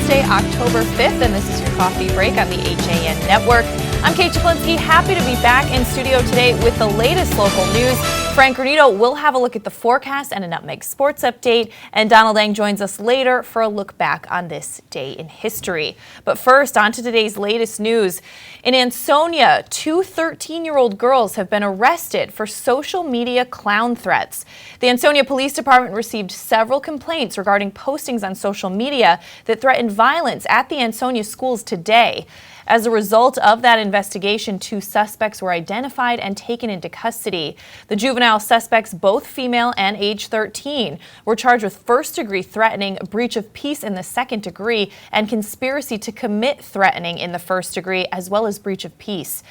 Wednesday, October 5th, and this is your coffee break on the HAN Network. I'm Kate Czaplinski, happy to be back in studio today with the latest local news. Frank Granito will have a look at the forecast and a Nutmeg sports update, and Donald Ang joins us later for a look back on this day in history. But first, on to today's latest news. In Ansonia, two 13-year-old girls have been arrested for social media clown threats. The Ansonia Police Department received several complaints regarding postings on social media that threatened violence at the Ansonia schools today. As a result of that investigation, two suspects were identified and taken into custody. The juvenile suspects, both female and age 13, were charged with first-degree threatening, breach of peace in the second degree, and conspiracy to commit threatening in the first degree, as well as breach of peace.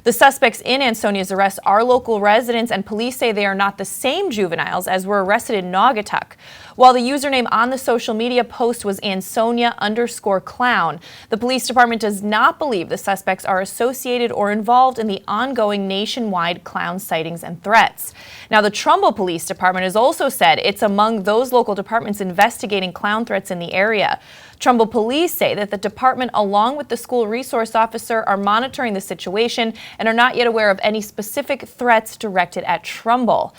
The suspects in Ansonia's arrest are local residents, and police say they are not the same juveniles as were arrested in Naugatuck. While the username on the social media post was Ansonia_clown, the police department does not believe the suspects are associated or involved in the ongoing nationwide clown sightings and threats. Now, the Trumbull Police Department has also said it's among those local departments investigating clown threats in the area. Trumbull police say that the department, along with the school resource officer, are monitoring the situation and are not yet aware of any specific threats directed at Trumbull.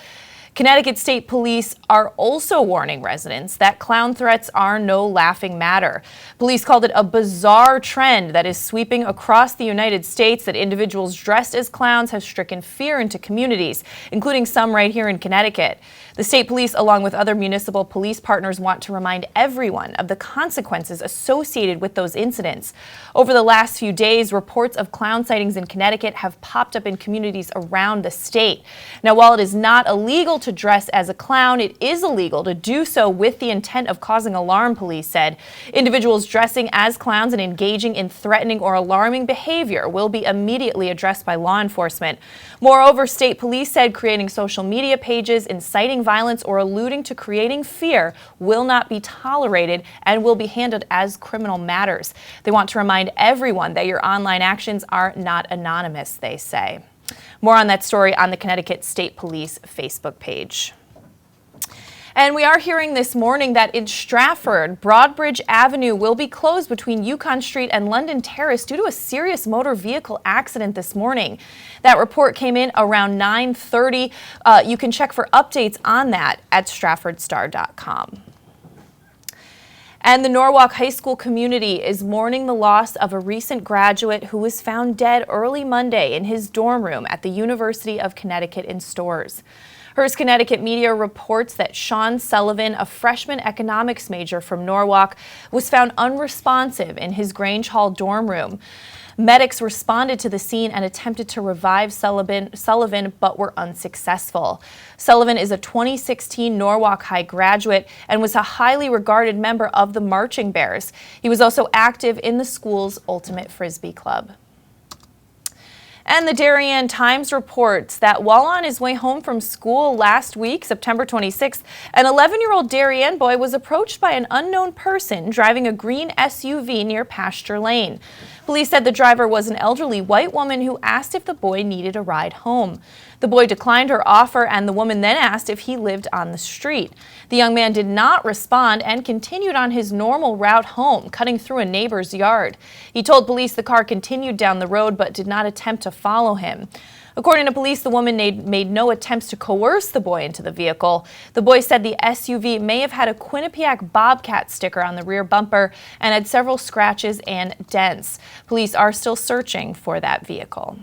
Connecticut State Police are also warning residents that clown threats are no laughing matter. Police called it a bizarre trend that is sweeping across the United States that individuals dressed as clowns have stricken fear into communities, including some right here in Connecticut. The state police, along with other municipal police partners, want to remind everyone of the consequences associated with those incidents. Over the last few days, reports of clown sightings in Connecticut have popped up in communities around the state. Now, while it is not illegal to dress as a clown, it is illegal to do so with the intent of causing alarm, police said. Individuals dressing as clowns and engaging in threatening or alarming behavior will be immediately addressed by law enforcement. Moreover, state police said creating social media pages, inciting violence, or alluding to creating fear will not be tolerated and will be handled as criminal matters. They want to remind everyone that your online actions are not anonymous, they say. More on that story on the Connecticut State Police Facebook page. And we are hearing this morning that in Stratford, Broadbridge Avenue will be closed between Yukon Street and London Terrace due to a serious motor vehicle accident this morning. That report came in around 9:30. You can check for updates on that at stratfordstar.com. And the Norwalk High School community is mourning the loss of a recent graduate who was found dead early Monday in his dorm room at the University of Connecticut in Storrs. Hearst Connecticut Media reports that Sean Sullivan, a freshman economics major from Norwalk, was found unresponsive in his Grange Hall dorm room. Medics responded to the scene and attempted to revive Sullivan, but were unsuccessful. Sullivan is a 2016 Norwalk High graduate and was a highly regarded member of the Marching Bears. He was also active in the school's Ultimate Frisbee Club. And the Darien Times reports that while on his way home from school last week, September 26th, an 11-year-old Darien boy was approached by an unknown person driving a green SUV near Pasture Lane. Police said the driver was an elderly white woman who asked if the boy needed a ride home. The boy declined her offer, and the woman then asked if he lived on the street. The young man did not respond and continued on his normal route home, cutting through a neighbor's yard. He told police the car continued down the road but did not attempt to follow him. According to police, the woman made no attempts to coerce the boy into the vehicle. The boy said the SUV may have had a Quinnipiac Bobcat sticker on the rear bumper and had several scratches and dents. Police are still searching for that vehicle.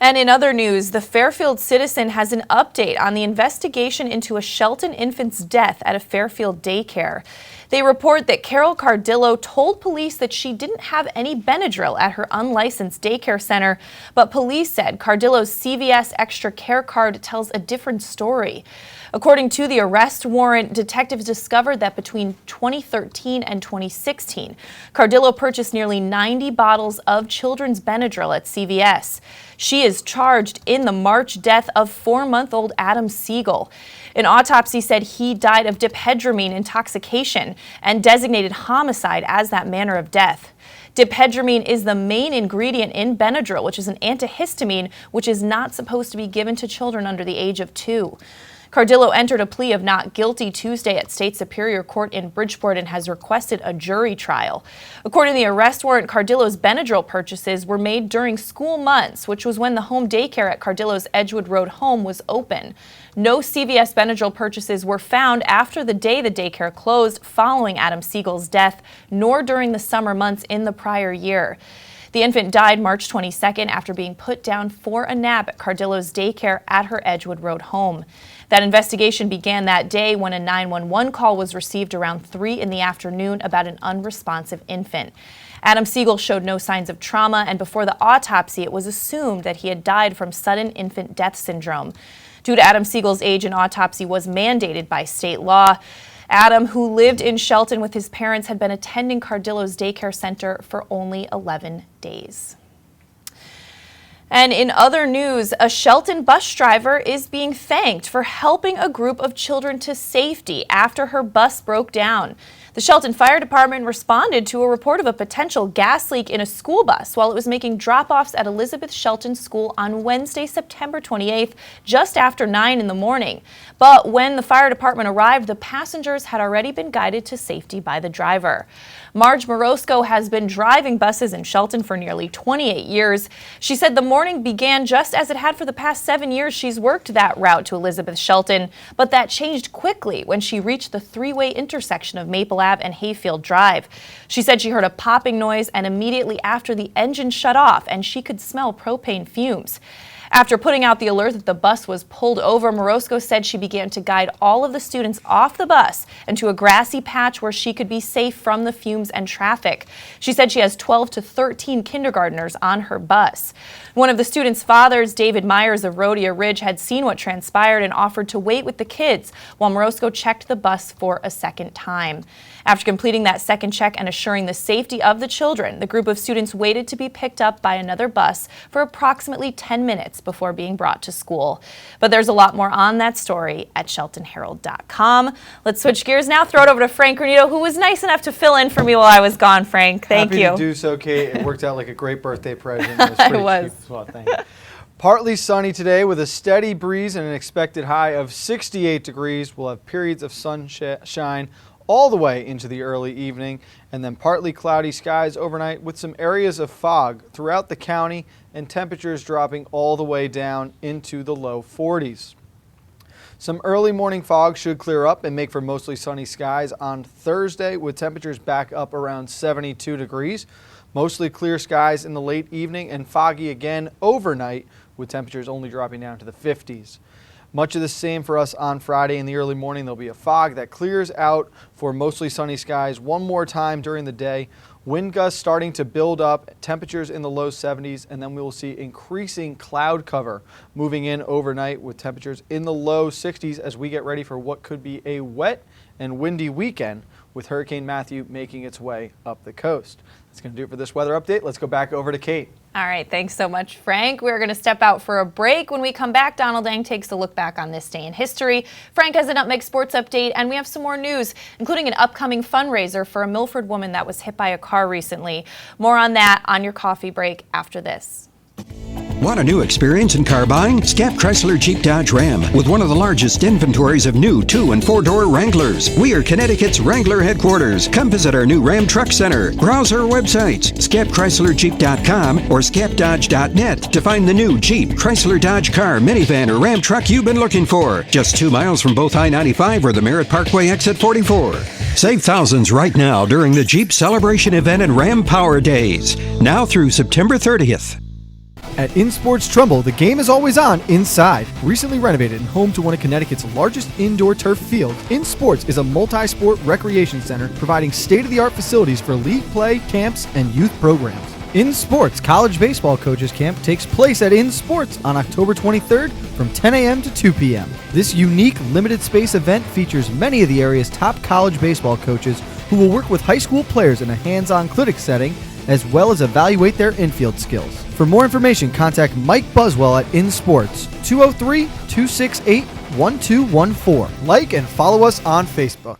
And in other news, the Fairfield Citizen has an update on the investigation into a Shelton infant's death at a Fairfield daycare. They report that Carol Cardillo told police that she didn't have any Benadryl at her unlicensed daycare center, but police said Cardillo's CVS Extra Care card tells a different story. According to the arrest warrant, detectives discovered that between 2013 and 2016, Cardillo purchased nearly 90 bottles of children's Benadryl at CVS. She is charged in the March death of 4-month-old Adam Siegel. An autopsy said he died of diphenhydramine intoxication and designated homicide as that manner of death. Diphenhydramine is the main ingredient in Benadryl, which is an antihistamine which is not supposed to be given to children under the age of 2. Cardillo entered a plea of not guilty Tuesday at State Superior Court in Bridgeport and has requested a jury trial. According to the arrest warrant, Cardillo's Benadryl purchases were made during school months, which was when the home daycare at Cardillo's Edgewood Road home was open. No CVS Benadryl purchases were found after the day the daycare closed following Adam Siegel's death, nor during the summer months in the prior year. The infant died March 22nd after being put down for a nap at Cardillo's daycare at her Edgewood Road home. That investigation began that day when a 911 call was received around 3 in the afternoon about an unresponsive infant. Adam Siegel showed no signs of trauma, and before the autopsy, it was assumed that he had died from sudden infant death syndrome. Due to Adam Siegel's age, an autopsy was mandated by state law. Adam, who lived in Shelton with his parents, had been attending Cardillo's daycare center for only 11 days. And in other news, a Shelton bus driver is being thanked for helping a group of children to safety after her bus broke down. The Shelton Fire Department responded to a report of a potential gas leak in a school bus while it was making drop-offs at Elizabeth Shelton School on Wednesday, September 28th, just after 9 in the morning. But when the fire department arrived, the passengers had already been guided to safety by the driver. Marge Morosco has been driving buses in Shelton for nearly 28 years. She said the morning began just as it had for the past 7 years she's worked that route to Elizabeth Shelton, but that changed quickly when she reached the three-way intersection of Maple Ave and Hayfield Drive. She said she heard a popping noise, and immediately after the engine shut off and she could smell propane fumes. After putting out the alert that the bus was pulled over, Morosco said she began to guide all of the students off the bus and to a grassy patch where she could be safe from the fumes and traffic. She said she has 12 to 13 kindergartners on her bus. One of the students' fathers, David Myers of Rhodia Ridge, had seen what transpired and offered to wait with the kids while Morosco checked the bus for a second time. After completing that second check and assuring the safety of the children, the group of students waited to be picked up by another bus for approximately 10 minutes before being brought to school. But there's a lot more on that story at SheltonHerald.com. Let's switch gears now. Throw it over to Frank Granito, who was nice enough to fill in for me while I was gone. Frank, thank you. Happy to do so, Kate. It worked out like a great birthday present. It was pretty It was. cute as well. Thank you. Partly sunny today with a steady breeze and an expected high of 68 degrees. We'll have periods of sunshine all the way into the early evening, and then partly cloudy skies overnight with some areas of fog throughout the county and temperatures dropping all the way down into the low 40s. Some early morning fog should clear up and make for mostly sunny skies on Thursday with temperatures back up around 72 degrees. Mostly clear skies in the late evening and foggy again overnight with temperatures only dropping down to the 50s. Much of the same for us on Friday. In the early morning, there'll be a fog that clears out for mostly sunny skies one more time during the day. Wind gusts starting to build up, temperatures in the low 70s, and then we will see increasing cloud cover moving in overnight with temperatures in the low 60s as we get ready for what could be a wet and windy weekend with Hurricane Matthew making its way up the coast. That's going to do it for this weather update. Let's go back over to Kate. All right, thanks so much, Frank. We're going to step out for a break. When we come back, Donald Dang takes a look back on this day in history. Frank has a Nutmeg sports update, and we have some more news, including an upcoming fundraiser for a Milford woman that was hit by a car recently. More on that on your coffee break after this. Want a new experience in car buying? Scap Chrysler Jeep Dodge Ram with one of the largest inventories of new 2- and 4-door Wranglers. We are Connecticut's Wrangler headquarters. Come visit our new Ram Truck Center. Browse our websites, scapchryslerjeep.com or scapdodge.net to find the new Jeep, Chrysler Dodge car, minivan, or Ram truck you've been looking for. Just 2 miles from both I-95 or the Merritt Parkway exit 44. Save thousands right now during the Jeep Celebration event and Ram Power Days. Now through September 30th. At InSports Trumbull, the game is always on inside. Recently renovated and home to one of Connecticut's largest indoor turf fields, InSports is a multi-sport recreation center providing state-of-the-art facilities for league play, camps, and youth programs. InSports College Baseball Coaches Camp takes place at InSports on October 23rd from 10 a.m. to 2 p.m. This unique limited space event features many of the area's top college baseball coaches who will work with high school players in a hands-on clinic setting as well as evaluate their infield skills. For more information, contact Mike Buswell at InSports, 203-268-1214. Like and follow us on Facebook.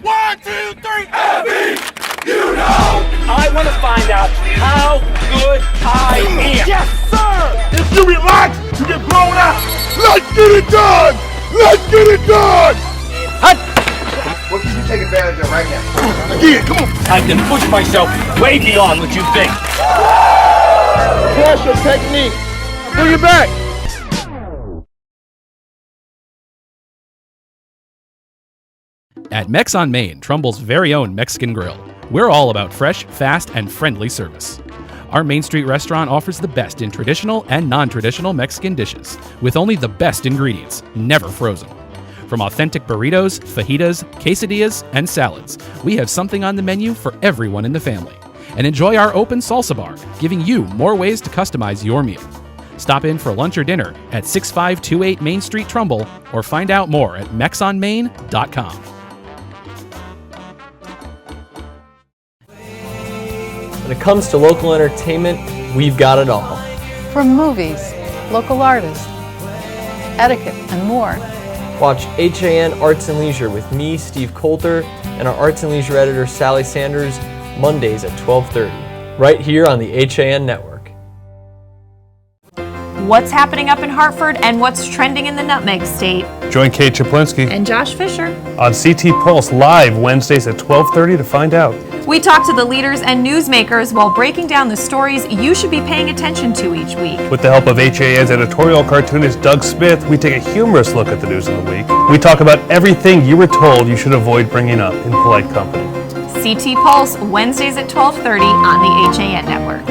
1, 2, 3, Abby! You know! I want to find out how good I am. Yes, sir! If you relax, you get blown out. Let's get it done! Let's get it done! What can you take advantage of right now? Again, come on! I can push myself way beyond what you think. Pressure technique. Bring it back! At Mex on Main, Trumbull's very own Mexican Grill, we're all about fresh, fast, and friendly service. Our Main Street restaurant offers the best in traditional and non-traditional Mexican dishes, with only the best ingredients, never frozen. From authentic burritos, fajitas, quesadillas, and salads, we have something on the menu for everyone in the family. And enjoy our open salsa bar, giving you more ways to customize your meal. Stop in for lunch or dinner at 6528 Main Street, Trumbull, or find out more at mexonmain.com. When it comes to local entertainment, we've got it all. From movies, local artists, etiquette, and more. Watch HAN Arts and Leisure with me, Steve Coulter, and our Arts and Leisure editor, Sally Sanders, Mondays at 12:30, right here on the HAN Network. What's happening up in Hartford and what's trending in the Nutmeg State? Join Kate Czaplinski And Josh Fisher on CT Pulse live Wednesdays at 12:30 to find out. We talk to the leaders and newsmakers while breaking down the stories you should be paying attention to each week. With the help of HAN's editorial cartoonist Doug Smith, we take a humorous look at the news of the week. We talk about everything you were told you should avoid bringing up in polite company. CT Pulse, Wednesdays at 12:30 on the HAN Network.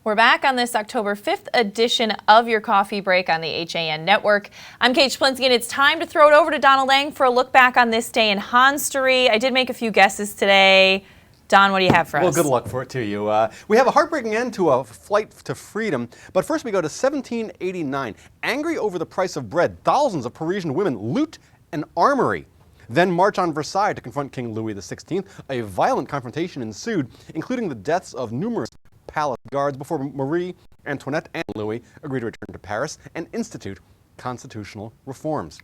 We're back on this October 5th edition of your coffee break on the HAN Network. I'm Kate Czaplinski, and it's time to throw it over to Donna Lang for a look back on this day in history. I did make a few guesses today. Don, what do you have for us? Well, good luck for it to you. We have a heartbreaking end to a flight to freedom, but first we go to 1789. Angry over the price of bread, thousands of Parisian women loot an armory, then march on Versailles to confront King Louis XVI. A violent confrontation ensued, including the deaths of numerous palace guards before Marie Antoinette and Louis agreed to return to Paris and institute constitutional reforms.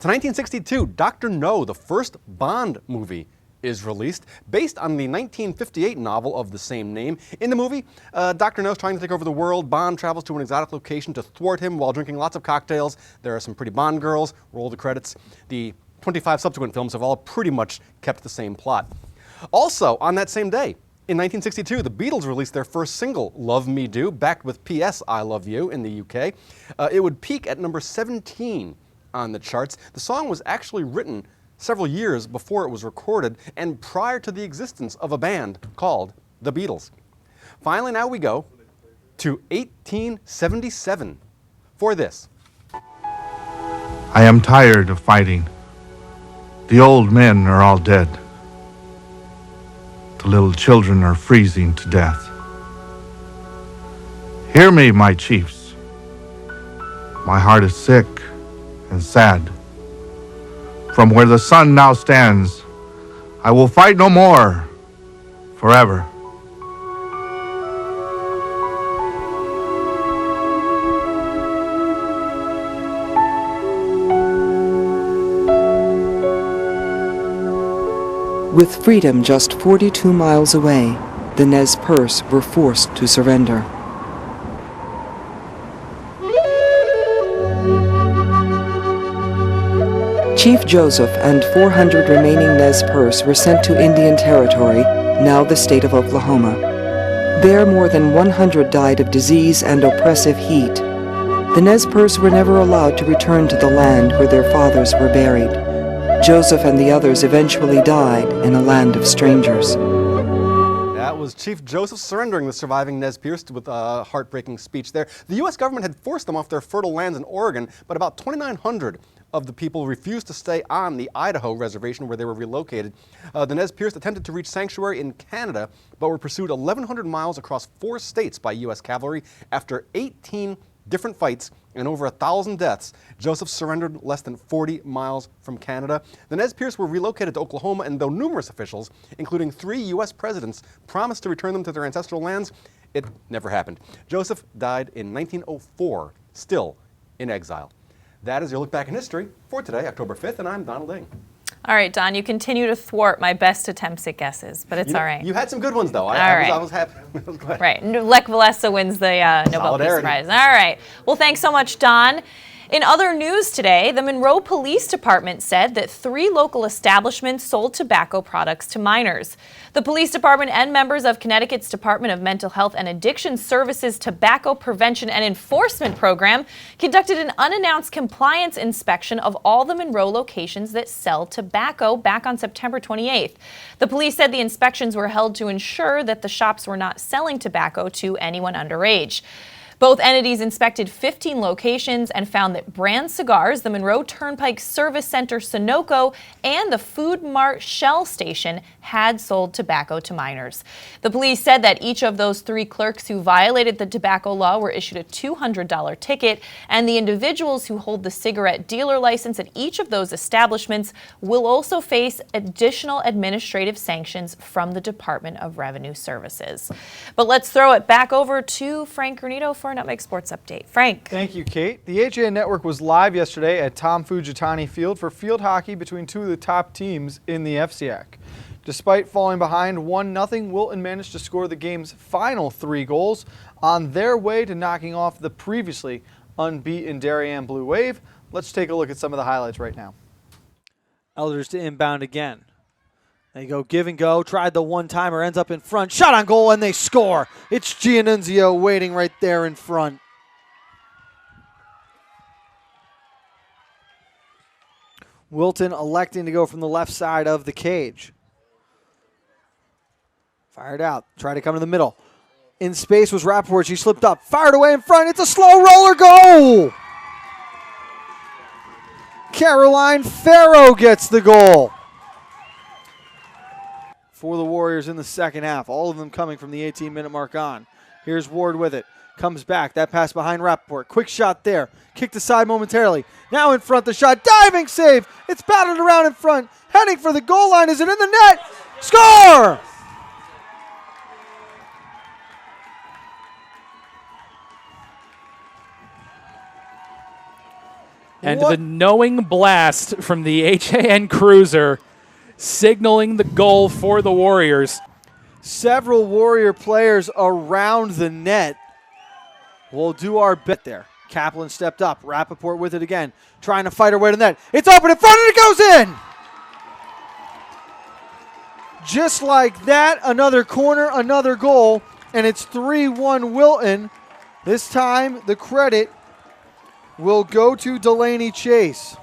To 1962, Dr. No, the first Bond movie, is released, based on the 1958 novel of the same name. In the movie, Dr. No is trying to take over the world. Bond travels to an exotic location to thwart him while drinking lots of cocktails. There are some pretty Bond girls. Roll the credits. The 25 subsequent films have all pretty much kept the same plot. Also, on that same day, in 1962, the Beatles released their first single, Love Me Do, backed with P.S. I Love You in the UK. It would peak at number 17 on the charts. The song was actually written several years before it was recorded and prior to the existence of a band called the Beatles. Finally, now we go to 1877 for this. I am tired of fighting. The old men are all dead. The little children are freezing to death. Hear me, my chiefs. My heart is sick and sad. From where the sun now stands, I will fight no more, forever. With freedom just 42 miles away, the Nez Perce were forced to surrender. Chief Joseph and 400 remaining Nez Perce were sent to Indian Territory, now the state of Oklahoma. There, more than 100 died of disease and oppressive heat. The Nez Perce were never allowed to return to the land where their fathers were buried. Joseph and the others eventually died in a land of strangers. That was Chief Joseph surrendering the surviving Nez Perce with a heartbreaking speech there. The U.S. government had forced them off their fertile lands in Oregon, but about 2,900 of the people refused to stay on the Idaho reservation where they were relocated. The Nez Perce attempted to reach sanctuary in Canada, but were pursued 1,100 miles across 4 states by U.S. cavalry. After 18 different fights and over 1,000 deaths, Joseph surrendered less than 40 miles from Canada. The Nez Perce were relocated to Oklahoma, and though numerous officials, including 3 U.S. presidents, promised to return them to their ancestral lands, it never happened. Joseph died in 1904, still in exile. That is your look back in history for today, October 5th, and I'm Donald Ing. All right, Don, you continue to thwart my best attempts at guesses, but it's all right. You had some good ones, though. I was happy. I was glad. Right. Lech Walesa wins the Nobel Peace Prize. All right. Well, thanks so much, Don. In other news today, the Monroe Police Department said that 3 local establishments sold tobacco products to minors. The police department and members of Connecticut's Department of Mental Health and Addiction Services Tobacco Prevention and Enforcement Program conducted an unannounced compliance inspection of all the Monroe locations that sell tobacco back on September 28th. The police said the inspections were held to ensure that the shops were not selling tobacco to anyone underage. Both entities inspected 15 locations and found that Brand Cigars, the Monroe Turnpike Service Center Sunoco, and the Food Mart Shell Station had sold tobacco to minors. The police said that each of those 3 clerks who violated the tobacco law were issued a $200 ticket, and the individuals who hold the cigarette dealer license at each of those establishments will also face additional administrative sanctions from the Department of Revenue Services. But let's throw it back over to Frank Granito for Nutmeg Sports Update. Frank. Thank you, Kate. The HAN Network was live yesterday at Tom Fujitani Field for field hockey between 2 of the top teams in the FCIAC. Despite falling behind 1-0, Wilton managed to score the game's final 3 goals on their way to knocking off the previously unbeaten Darien Blue Wave. Let's take a look at some of the highlights right now. Elders to inbound again. They go give and go, tried the one-timer, ends up in front, shot on goal, and they score. It's Giannunzio waiting right there in front. Wilton electing to go from the left side of the cage. Fired out, tried to come to the middle. In space was Rappaport, she slipped up, fired away in front, it's a slow roller goal! Caroline Farrow gets the goal for the Warriors in the second half. All of them coming from the 18-minute mark on. Here's Ward with it. Comes back. That pass behind Rappaport. Quick shot there. Kicked aside momentarily. Now in front the shot. Diving save. It's battled around in front. Heading for the goal line. Is it in the net? Score! And the knowing blast from the HAN cruiser signaling the goal for the Warriors. Several Warrior players around the net. We'll do our bit there. Kaplan stepped up. Rappaport with it again. Trying to fight her way to the net. It's open in front and it goes in! Just like that, another corner, another goal, and it's 3-1 Wilton. This time the credit will go to Delaney Chase.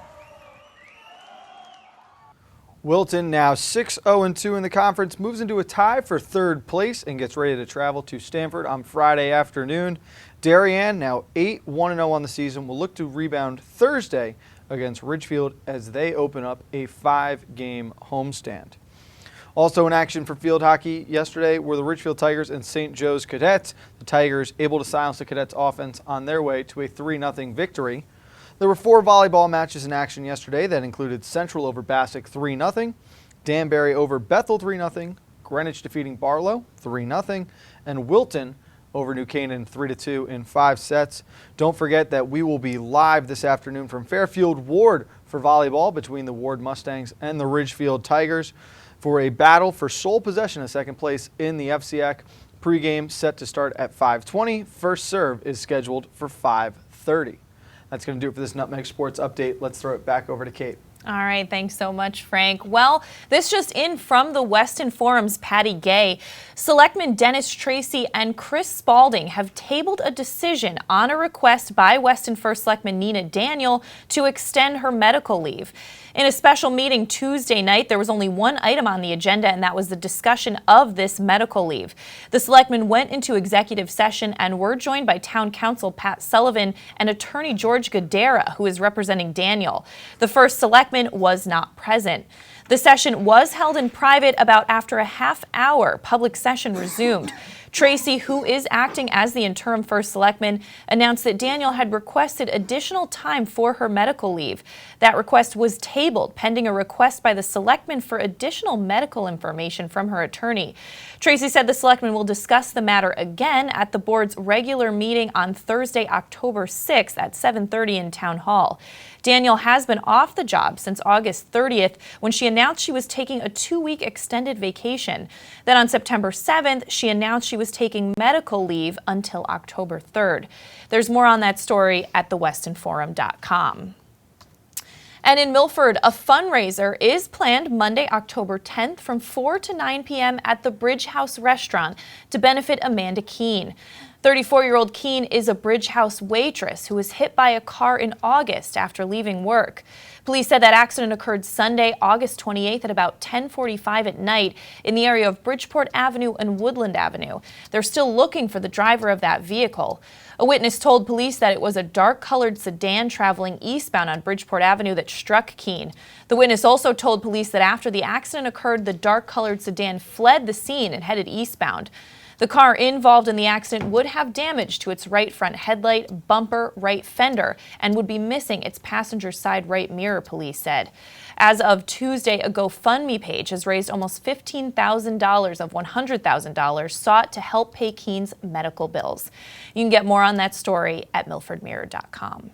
Wilton, now 6-0-2 in the conference, moves into a tie for 3rd place and gets ready to travel to Stanford on Friday afternoon. Darien, now 8-1-0 on the season, will look to rebound Thursday against Ridgefield as they open up a 5-game homestand. Also in action for field hockey yesterday were the Ridgefield Tigers and St. Joe's Cadets. The Tigers able to silence the Cadets' offense on their way to a 3-0 victory. There were 4 volleyball matches in action yesterday that included Central over Bassick 3-0, Danbury over Bethel 3-0, Greenwich defeating Barlow 3-0, and Wilton over New Canaan 3-2 in 5 sets. Don't forget that we will be live this afternoon from Fairfield Ward for volleyball between the Ward Mustangs and the Ridgefield Tigers for a battle for sole possession of 2nd place in the FCIAC. Pre-game set to start at 5:20. First serve is scheduled for 5:30. That's going to do it for this Nutmeg Sports Update. Let's throw it back over to Kate. All right, thanks so much, Frank. Well, this just in from the Weston Forum's Patty Gay. Selectmen Dennis Tracy and Chris Spalding have tabled a decision on a request by Weston First Selectman Nina Daniel to extend her medical leave. In a special meeting Tuesday night, there was only one item on the agenda, and that was the discussion of this medical leave. The selectmen went into executive session and were joined by Town Council Pat Sullivan and Attorney George Gadara, who is representing Daniel. The first selectman was not present. The session was held in private. About after a half hour, public session resumed. Tracy, who is acting as the interim first selectman, announced that Daniel had requested additional time for her medical leave. That request was tabled pending a request by the selectman for additional medical information from her attorney. Tracy said the selectman will discuss the matter again at the board's regular meeting on Thursday, October 6th at 7:30 in Town Hall. Daniel has been off the job since August 30th when she announced she was taking a 2-week extended vacation. Then on September 7th, she announced she was taking medical leave until October 3rd. There's more on that story at thewestonforum.com. And in Milford, a fundraiser is planned Monday, October 10th from 4 to 9 p.m. at the Bridge House restaurant to benefit Amanda Keene. 34-year-old Keene is a Bridge House waitress who was hit by a car in August after leaving work. Police said that accident occurred Sunday, August 28th at about 10:45 at night in the area of Bridgeport Avenue and Woodland Avenue. They're still looking for the driver of that vehicle. A witness told police that it was a dark-colored sedan traveling eastbound on Bridgeport Avenue that struck Keene. The witness also told police that after the accident occurred, the dark-colored sedan fled the scene and headed eastbound. The car involved in the accident would have damage to its right front headlight, bumper, right fender, and would be missing its passenger side right mirror, police said. As of Tuesday, a GoFundMe page has raised almost $15,000 of $100,000 sought to help pay Keene's medical bills. You can get more on that story at milfordmirror.com.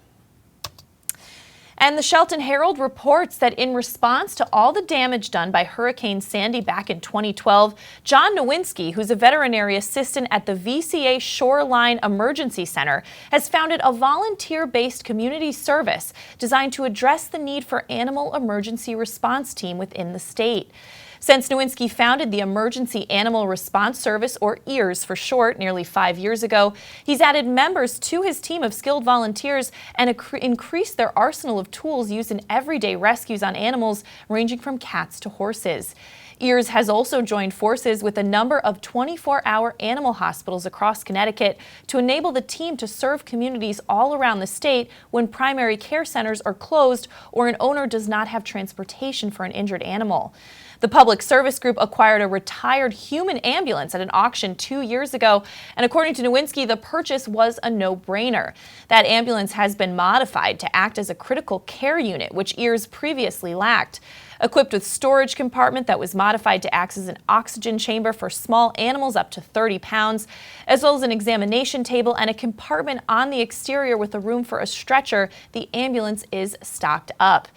And the Shelton Herald reports that in response to all the damage done by Hurricane Sandy back in 2012, John Nowinski, who's a veterinary assistant at the VCA Shoreline Emergency Center, has founded a volunteer-based community service designed to address the need for animal emergency response team within the state. Since Nowinski founded the Emergency Animal Response Service, or EARS for short, nearly 5 years ago, he's added members to his team of skilled volunteers and increased their arsenal of tools used in everyday rescues on animals ranging from cats to horses. EARS has also joined forces with a number of 24-hour animal hospitals across Connecticut to enable the team to serve communities all around the state when primary care centers are closed or an owner does not have transportation for an injured animal. The Public Service Group acquired a retired human ambulance at an auction 2 years ago, and according to Nowinski, the purchase was a no-brainer. That ambulance has been modified to act as a critical care unit, which EARS previously lacked. Equipped with storage compartment that was modified to act as an oxygen chamber for small animals up to 30 pounds, as well as an examination table and a compartment on the exterior with a room for a stretcher, the ambulance is stocked up.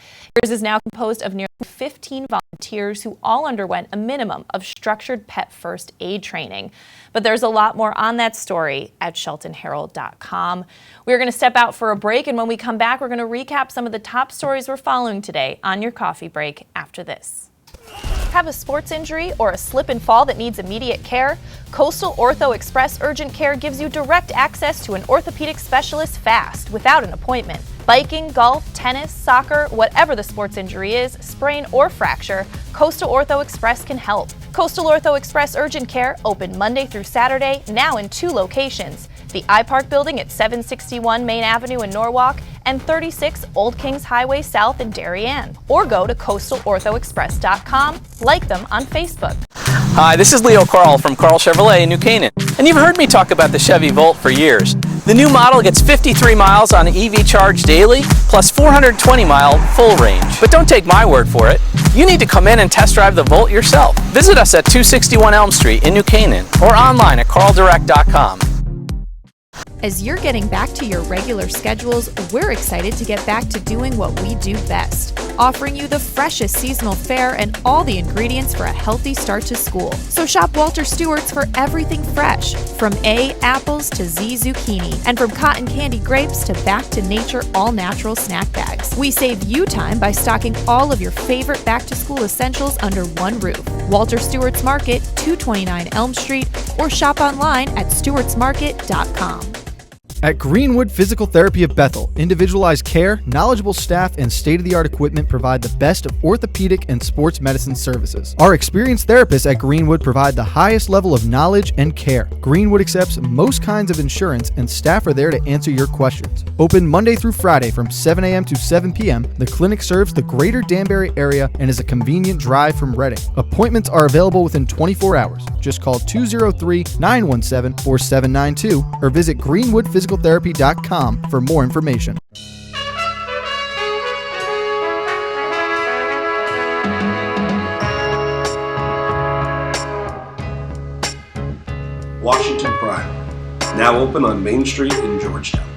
EARS is now composed of nearly 15 volunteers who all underwent a minimum of structured pet first aid training. But there's a lot more on that story at sheltonherald.com. We're going to step out for a break, and when we come back, we're going to recap some of the top stories we're following today on your coffee break after this. Have a sports injury or a slip and fall that needs immediate care? Coastal Ortho Express Urgent Care gives you direct access to an orthopedic specialist fast, without an appointment. Biking, golf, tennis, soccer, whatever the sports injury is, sprain or fracture, Coastal Ortho Express can help. Coastal Ortho Express Urgent Care, open Monday through Saturday, now in 2 locations. The iPark building at 761 Main Avenue in Norwalk and 36 Old Kings Highway South in Darien. Or go to coastalorthoexpress.com, like them on Facebook. Hi, this is Leo Carl from Carl Chevrolet in New Canaan. And you've heard me talk about the Chevy Volt for years. The new model gets 53 miles on EV charge daily, plus 420-mile full range. But don't take my word for it. You need to come in and test drive the Volt yourself. Visit us at 261 Elm Street in New Canaan or online at carldirect.com. As you're getting back to your regular schedules, we're excited to get back to doing what we do best, offering you the freshest seasonal fare and all the ingredients for a healthy start to school. So shop Walter Stewart's for everything fresh, from A, apples to Z, zucchini, and from cotton candy grapes to back to nature all-natural snack bags. We save you time by stocking all of your favorite back-to-school essentials under one roof. Walter Stewart's Market, 229 Elm Street, or shop online at stewartsmarket.com. At Greenwood Physical Therapy of Bethel, individualized care, knowledgeable staff, and state-of-the-art equipment provide the best of orthopedic and sports medicine services. Our experienced therapists at Greenwood provide the highest level of knowledge and care. Greenwood accepts most kinds of insurance, and staff are there to answer your questions. Open Monday through Friday from 7 a.m. to 7 p.m., the clinic serves the greater Danbury area and is a convenient drive from Reading. Appointments are available within 24 hours. Just call 203-917-4792 or visit greenwoodphysicaltherapy.com for more information. Washington Prime, now open on Main Street in Georgetown.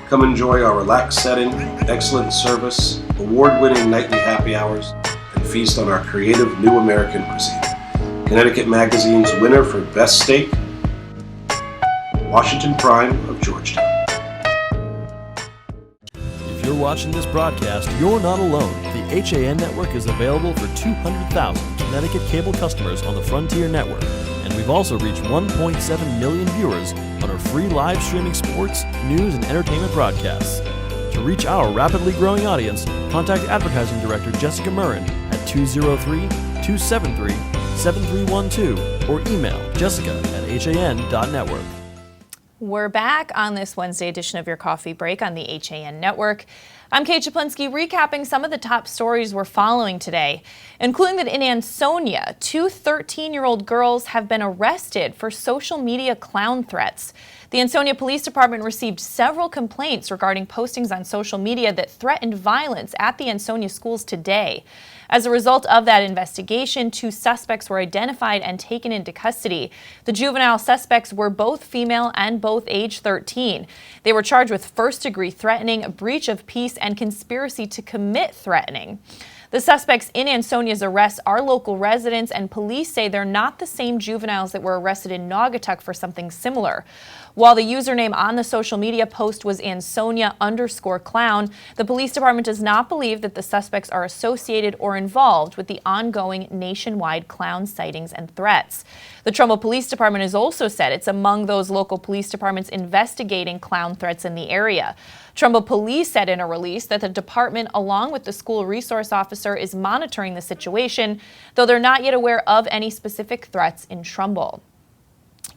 Come enjoy our relaxed setting, excellent service, award-winning nightly happy hours, and feast on our creative new American cuisine. Connecticut Magazine's winner for Best Steak, Washington Prime of Georgetown. If you're watching this broadcast, you're not alone. The HAN network is available for 200,000 Connecticut cable customers on the Frontier Network, and we've also reached 1.7 million viewers on our free live streaming sports, news, and entertainment broadcasts. To reach our rapidly growing audience, contact Advertising Director Jessica Murrin at 203-273-7312 or email jessica@han.network. We're back on this Wednesday edition of your Coffee Break on the HAN Network. I'm Kate Czaplinski, recapping some of the top stories we're following today, including that in Ansonia, 2 13-year-old girls have been arrested for social media clown threats. The Ansonia Police Department received several complaints regarding postings on social media that threatened violence at the Ansonia schools today. As a result of that investigation, 2 suspects were identified and taken into custody. The juvenile suspects were both female and both age 13. They were charged with first-degree threatening, breach of peace, and conspiracy to commit threatening. The suspects in Ansonia's arrests are local residents, and police say they're not the same juveniles that were arrested in Naugatuck for something similar. While the username on the social media post was Ansonia_clown, the police department does not believe that the suspects are associated or involved with the ongoing nationwide clown sightings and threats. The Trumbull Police Department has also said it's among those local police departments investigating clown threats in the area. Trumbull Police said in a release that the department, along with the school resource officer, is monitoring the situation, though they're not yet aware of any specific threats in Trumbull.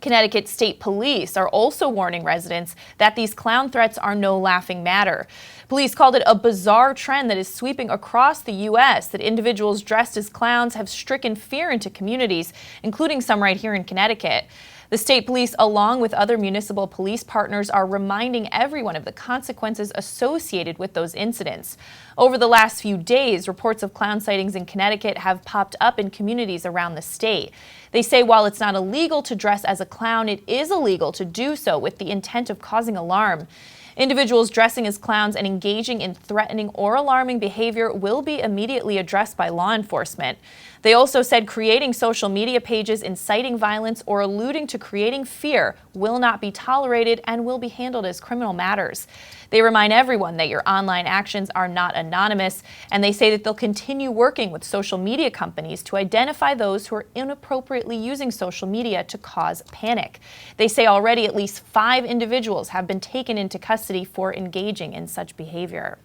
Connecticut State Police are also warning residents that these clown threats are no laughing matter. Police called it a bizarre trend that is sweeping across the U.S., that individuals dressed as clowns have stricken fear into communities, including some right here in Connecticut. The state police, along with other municipal police partners, are reminding everyone of the consequences associated with those incidents. Over the last few days, reports of clown sightings in Connecticut have popped up in communities around the state. They say while it's not illegal to dress as a clown, it is illegal to do so with the intent of causing alarm. Individuals dressing as clowns and engaging in threatening or alarming behavior will be immediately addressed by law enforcement. They also said creating social media pages inciting violence or alluding to creating fear will not be tolerated and will be handled as criminal matters. They remind everyone that your online actions are not anonymous, and they say that they'll continue working with social media companies to identify those who are inappropriately using social media to cause panic. They say already at least 5 individuals have been taken into custody for engaging in such behavior.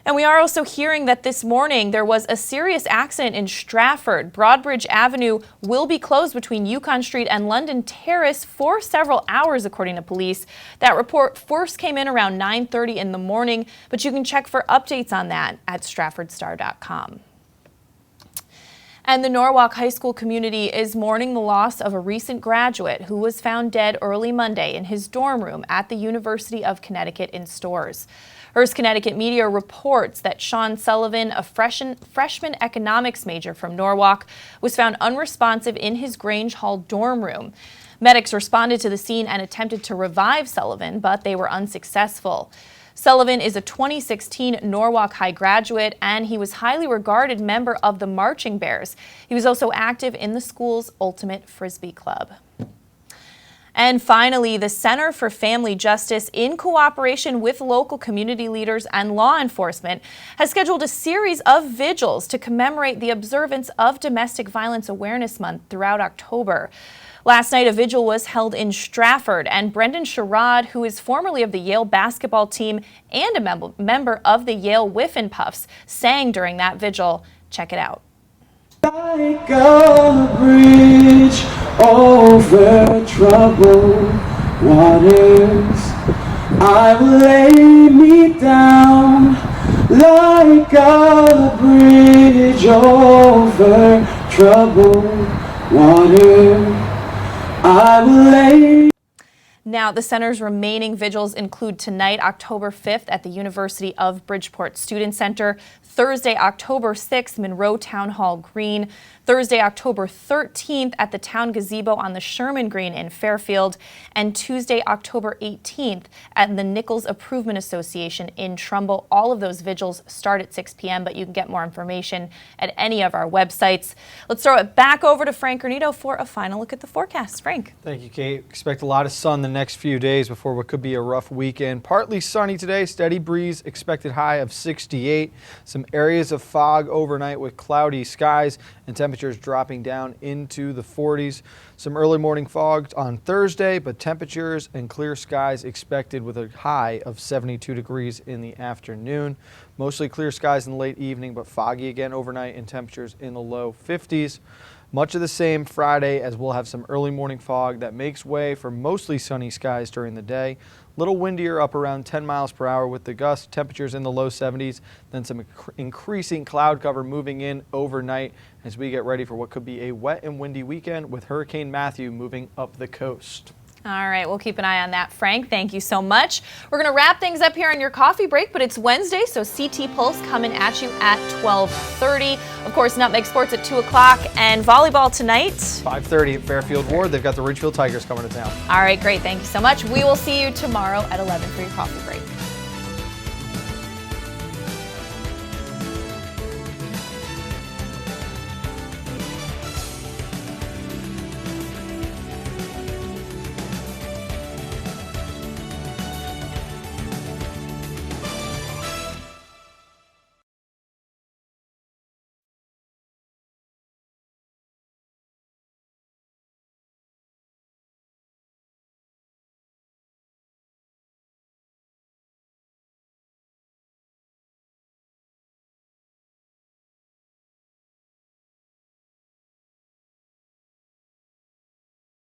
And we are also hearing that this morning there was a serious accident in Stratford. Broadbridge Avenue will be closed between Yukon Street and London Terrace for several hours, according to police. That report first came in around 9:30 in the morning, but you can check for updates on that at stratfordstar.com. And the Norwalk High School community is mourning the loss of a recent graduate who was found dead early Monday in his dorm room at the University of Connecticut in Storrs. Hearst Connecticut Media reports that Sean Sullivan, a freshman economics major from Norwalk, was found unresponsive in his Grange Hall dorm room. Medics responded to the scene and attempted to revive Sullivan, but they were unsuccessful. Sullivan is a 2016 Norwalk High graduate, and he was a highly regarded member of the Marching Bears. He was also active in the school's Ultimate Frisbee Club. And finally, the Center for Family Justice, in cooperation with local community leaders and law enforcement, has scheduled a series of vigils to commemorate the observance of Domestic Violence Awareness Month throughout October. Last night, a vigil was held in Stratford, and Brendan Sherrod, who is formerly of the Yale basketball team and a member of the Yale Whiffin' Puffs, sang during that vigil. Check it out. Like a bridge over troubled waters, I will lay me down like a bridge over troubled water. I will lay. Now, the center's remaining vigils include tonight, October 5th, at the University of Bridgeport Student Center, Thursday, October 6th, Monroe Town Hall Green, Thursday, October 13th, at the Town Gazebo on the Sherman Green in Fairfield, and Tuesday, October 18th, at the Nichols Improvement Association in Trumbull. All of those vigils start at 6 p.m., but you can get more information at any of our websites. Let's throw it back over to Frank Granito for a final look at the forecast. Frank. Thank you, Kate. Expect a lot of sun the next few days before what could be a rough weekend. Partly sunny today, steady breeze, expected high of 68. Some areas of fog overnight with cloudy skies and temperatures dropping down into the 40s. Some early morning fog on Thursday, but temperatures and clear skies expected with a high of 72 degrees in the afternoon. Mostly clear skies in the late evening, but foggy again overnight and temperatures in the low 50s. Much of the same Friday, as we'll have some early morning fog that makes way for mostly sunny skies during the day. Little windier, up around 10 miles per hour with the gusts, temperatures in the low 70s, then some increasing cloud cover moving in overnight as we get ready for what could be a wet and windy weekend with Hurricane Matthew moving up the coast. All right, we'll keep an eye on that, Frank. Thank you so much. We're going to wrap things up here on your coffee break, but it's Wednesday, so CT Pulse coming at you at 12:30. Of course, Nutmeg Sports at 2 o'clock, and volleyball tonight. 5:30 at Fairfield Ward. They've got the Ridgefield Tigers coming to town. All right, great. Thank you so much. We will see you tomorrow at 11 for your coffee break.